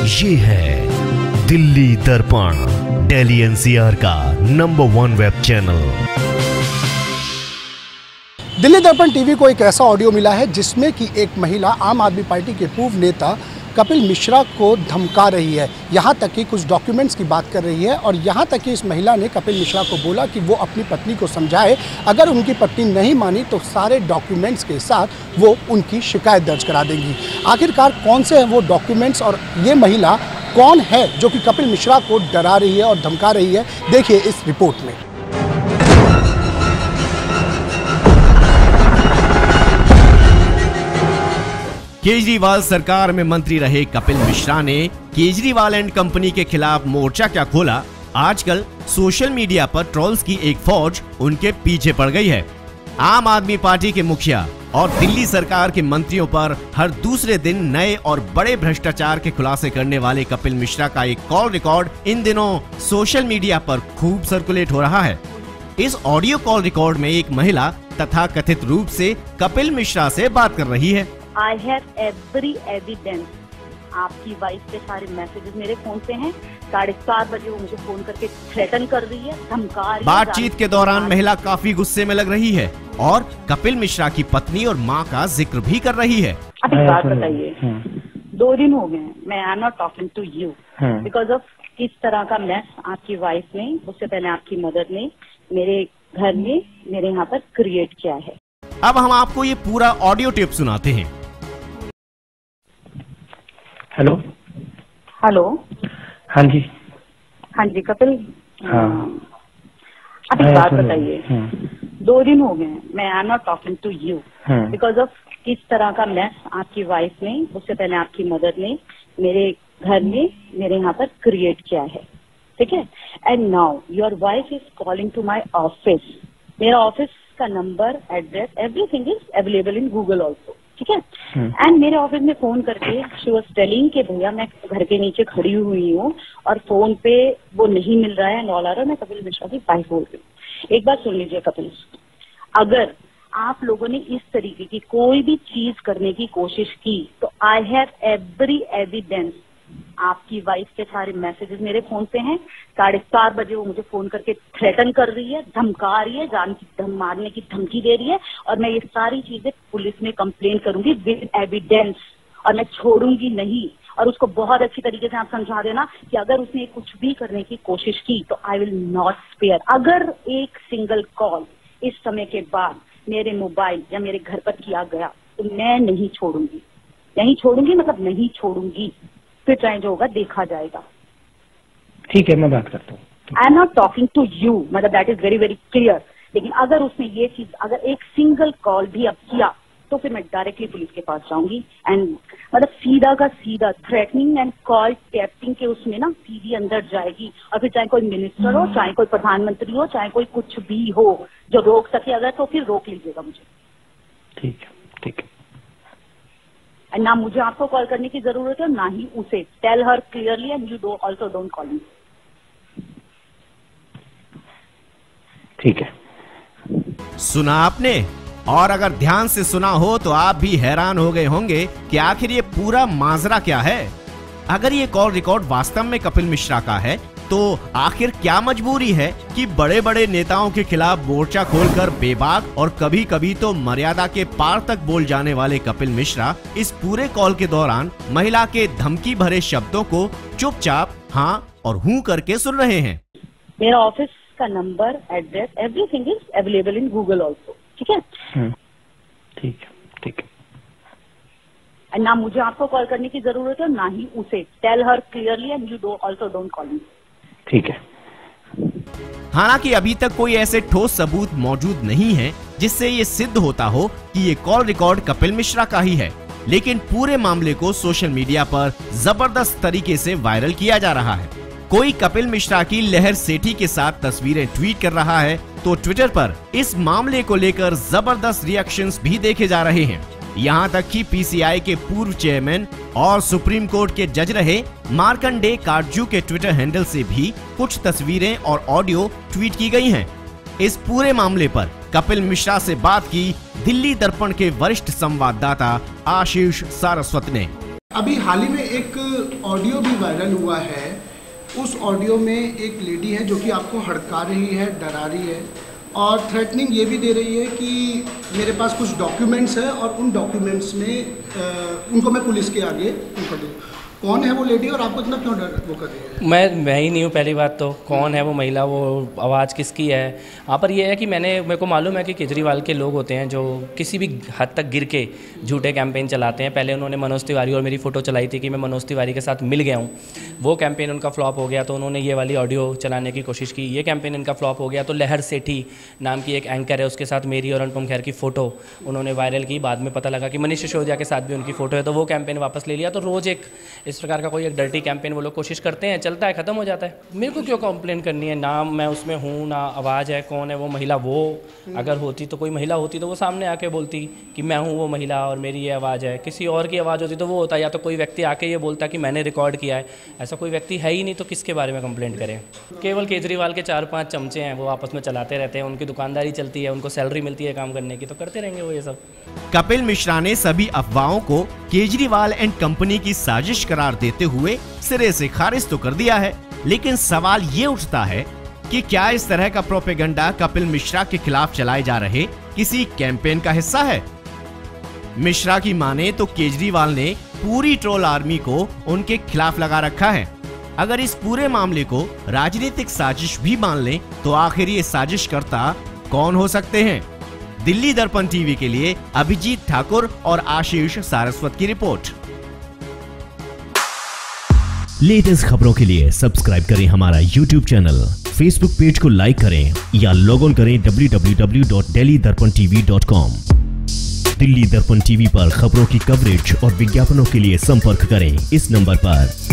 ये है दिल्ली दर्पण, दिल्ली एनसीआर का नंबर 1 वेब चैनल। दिल्ली दर्पण टीवी को एक ऐसा ऑडियो मिला है जिसमें कि एक महिला आम आदमी पार्टी के पूर्व नेता कपिल मिश्रा को धमका रही है। यहाँ तक कि कुछ डॉक्यूमेंट्स की बात कर रही है और यहाँ तक कि इस महिला ने कपिल मिश्रा को बोला कि वो अपनी पत्नी को समझाए, अगर उनकी पत्नी नहीं मानी तो सारे डॉक्यूमेंट्स के साथ वो उनकी शिकायत दर्ज करा देंगी। आखिरकार कौन से हैं वो डॉक्यूमेंट्स और ये महिला कौन है जो कि कपिल मिश्रा को डरा रही है और धमका रही है, देखिए इस रिपोर्ट में। केजरीवाल सरकार में मंत्री रहे कपिल मिश्रा ने केजरीवाल एंड कंपनी के खिलाफ मोर्चा क्या खोला। आजकल सोशल मीडिया पर ट्रोल्स की एक फौज उनके पीछे पड़ गई है। आम आदमी पार्टी के मुखिया और दिल्ली सरकार के मंत्रियों पर हर दूसरे दिन नए और बड़े भ्रष्टाचार के खुलासे करने वाले कपिल मिश्रा का एक कॉल रिकॉर्ड इन दिनों सोशल मीडिया पर खूब सर्कुलेट हो रहा है। इस ऑडियो कॉल रिकॉर्ड में एक महिला तथा कथित रूप से कपिल मिश्रा से बात कर रही है। I have every evidence। आपकी वाइफ के सारे मैसेजेस मेरे फोन पे हैं। 4:30 बजे वो मुझे फोन करके थ्रेटन कर रही है, धमका रही है। बातचीत के दौरान महिला काफी गुस्से में लग रही है और कपिल मिश्रा की पत्नी और मां का जिक्र भी कर रही है। अब एक बात बताइए, 2 दिन हो गए मैं I am not talking to you because of किस तरह का मैस आपकी वाइफ ने, उससे पहले आपकी मदर ने मेरे घर में मेरे यहाँ पर क्रिएट किया है। अब हम आपको ये पूरा ऑडियो टेप सुनाते हैं। हेलो हेलो, हाँ जी। हाँ जी कपिल। हाँ। अब एक बात बताइए, 2 दिन हो गए मैं I am not talking to you because of किस तरह का मैस आपकी वाइफ ने, उससे पहले आपकी मदर ने मेरे घर में मेरे यहाँ पर क्रिएट किया है, ठीक है। And now your wife is calling to my office. मेरा ऑफिस का number, address, everything is available in Google also, ठीक है। एंड मेरे ऑफिस में फोन करके शी वाज टेलिंग कि भैया मैं घर के नीचे खड़ी हुई हूँ और फोन पे वो नहीं मिल रहा है एंड ऑल आ रहा है, मैं कपिल मिश्रा की वाइफ बोल रही हूँ। एक बात सुन लीजिए कपिल, अगर आप लोगों ने इस तरीके की कोई भी चीज करने की कोशिश की तो आई हैव एवरी एविडेंस। आपकी वाइफ के सारे मैसेजेस मेरे फोन पे हैं। 4:30 बजे वो मुझे फोन करके थ्रेटन कर रही है, धमका रही है, जान की मारने की धमकी दे रही है और मैं ये सारी चीजें पुलिस में कंप्लेन करूंगी विद एविडेंस और मैं छोड़ूंगी नहीं। और उसको बहुत अच्छी तरीके से आप समझा देना कि अगर उसने कुछ भी करने की कोशिश की तो आई विल नॉट स्पेयर। अगर एक सिंगल कॉल इस समय के बाद मेरे मोबाइल या मेरे घर पर किया गया तो मैं नहीं छोड़ूंगी, नहीं छोड़ूंगी, मतलब नहीं छोड़ूंगी। फिर चाहे जो होगा देखा जाएगा। ठीक है, मैं बात करता हूँ। I am not talking to you, मतलब that is very very clear. लेकिन अगर उसने ये चीज, अगर एक सिंगल कॉल भी अब किया तो फिर मैं डायरेक्टली पुलिस के पास जाऊंगी एंड मतलब सीधा का सीधा थ्रेटनिंग एंड कॉल टैपिंग के उसमें ना सीधी अंदर जाएगी। और फिर चाहे कोई मिनिस्टर हो, चाहे कोई प्रधानमंत्री हो, चाहे कोई कुछ भी हो जो रोक सके अगर, तो फिर रोक लीजिएगा मुझे। ठीक है, ठीक है। ना मुझे आपको कॉल करने की जरूरत है, ना ही उसे। Tell her clearly and you also don't call me. ठीक है। सुना आपने? और अगर ध्यान से सुना हो तो आप भी हैरान हो गए होंगे कि आखिर ये पूरा माजरा क्या है। अगर ये कॉल रिकॉर्ड वास्तव में कपिल मिश्रा का है तो आखिर क्या मजबूरी है कि बड़े बड़े नेताओं के खिलाफ मोर्चा खोलकर बेबाक और कभी कभी तो मर्यादा के पार तक बोल जाने वाले कपिल मिश्रा इस पूरे कॉल के दौरान महिला के धमकी भरे शब्दों को चुपचाप हाँ और हूँ करके सुन रहे हैं। मेरा ऑफिस का number, address, everything is available in Google also, ठीक है। ठीक है, ठीक है। ना मुझे आपको कॉल करने की जरूरत है, ना ही उसे। Tell her clearly and you also don't call me. ठीक है। हालांकि अभी तक कोई ऐसे ठोस सबूत मौजूद नहीं है जिससे ये सिद्ध होता हो कि ये कॉल रिकॉर्ड कपिल मिश्रा का ही है, लेकिन पूरे मामले को सोशल मीडिया पर जबरदस्त तरीके से वायरल किया जा रहा है। कोई कपिल मिश्रा की लहर सेठी के साथ तस्वीरें ट्वीट कर रहा है तो ट्विटर पर इस मामले को लेकर जबरदस्त रिएक्शंस भी देखे जा रहे हैं। यहाँ तक कि पीसीआई के पूर्व चेयरमैन और सुप्रीम कोर्ट के जज रहे मार्कंडे काटजू के ट्विटर हैंडल से भी कुछ तस्वीरें और ऑडियो ट्वीट की गई हैं। इस पूरे मामले पर कपिल मिश्रा से बात की दिल्ली दर्पण के वरिष्ठ संवाददाता आशीष सारस्वत ने। अभी हाल ही में एक ऑडियो भी वायरल हुआ है। उस ऑडियो में एक लेडी है जो कि आपको हड़का रही है, डरा रही है और थ्रेटनिंग ये भी दे रही है कि मेरे पास कुछ डॉक्यूमेंट्स है और उन डॉक्यूमेंट्स में उनको मैं पुलिस के आगे उनको दूँ। कौन है वो लेडी और आपको इतना क्यों डर वो कर रही है? मैं ही नहीं हूँ। पहली बात तो कौन है वो महिला, वो आवाज़ किसकी है? यहाँ पर ये है कि मेरे को मालूम है कि केजरीवाल के लोग होते हैं जो किसी भी हद तक गिर के झूठे कैंपेन चलाते हैं। पहले उन्होंने मनोज तिवारी और मेरी फ़ोटो चलाई थी कि मैं मनोज तिवारी के साथ मिल गया हूँ। वो कैंपेन उनका फ्लॉप हो गया तो उन्होंने ये वाली ऑडियो चलाने की कोशिश की। ये कैंपेन इनका फ्लॉप हो गया तो लहर सेठी नाम की एक एंकर है, उसके साथ मेरी और अनुपम खेर की फ़ोटो उन्होंने वायरल की। बाद में पता लगा कि मनीष सिसोदिया के साथ भी उनकी फ़ोटो है, तो वो कैंपेन वापस ले लिया। तो रोज़ एक इस प्रकार का कोई एक डर्टी कैंपेन वो लोग कोशिश करते हैं, चलता है, ख़त्म हो जाता है। मेरे को क्यों कंप्लेंट करनी है? ना मैं उसमें हूँ, ना आवाज़ है। कौन है वो महिला? वो अगर होती तो कोई महिला होती तो वो सामने आके बोलती कि मैं हूँ वो महिला और मेरी ये आवाज़ है। किसी और की आवाज़ होती तो वो होता, या तो कोई व्यक्ति आके ये बोलता कि मैंने रिकॉर्ड किया है। ऐसा कोई व्यक्ति है ही नहीं, तो किसके बारे में कंप्लेंट करें? केवल केजरीवाल के 4-5 चमचे हैं, वो आपस में चलाते रहते हैं, उनकी दुकानदारी चलती है, उनको सैलरी मिलती है काम करने की, तो करते रहेंगे वो ये सब। कपिल मिश्रा ने सभी अफवाहों को केजरीवाल एंड कंपनी की साजिश करार देते हुए सिरे से खारिज तो कर दिया है, लेकिन सवाल ये उठता है कि क्या इस तरह का प्रोपेगेंडा कपिल मिश्रा के खिलाफ चलाए जा रहे किसी कैंपेन का हिस्सा है? मिश्रा की माने तो केजरीवाल ने पूरी ट्रोल आर्मी को उनके खिलाफ लगा रखा है। अगर इस पूरे मामले को राजनीतिक साजिश भी मान लें तो आखिर ये साजिशकर्ता कौन हो सकते हैं? दिल्ली दर्पण टीवी के लिए अभिजीत ठाकुर और आशीष सारस्वत की रिपोर्ट। लेटेस्ट खबरों के लिए सब्सक्राइब करें हमारा YouTube चैनल, Facebook पेज को लाइक करें या लॉग ऑन करें www.delhidarpantv.com। दिल्ली दर्पण टीवी पर खबरों की कवरेज और विज्ञापनों के लिए संपर्क करें इस नंबर पर।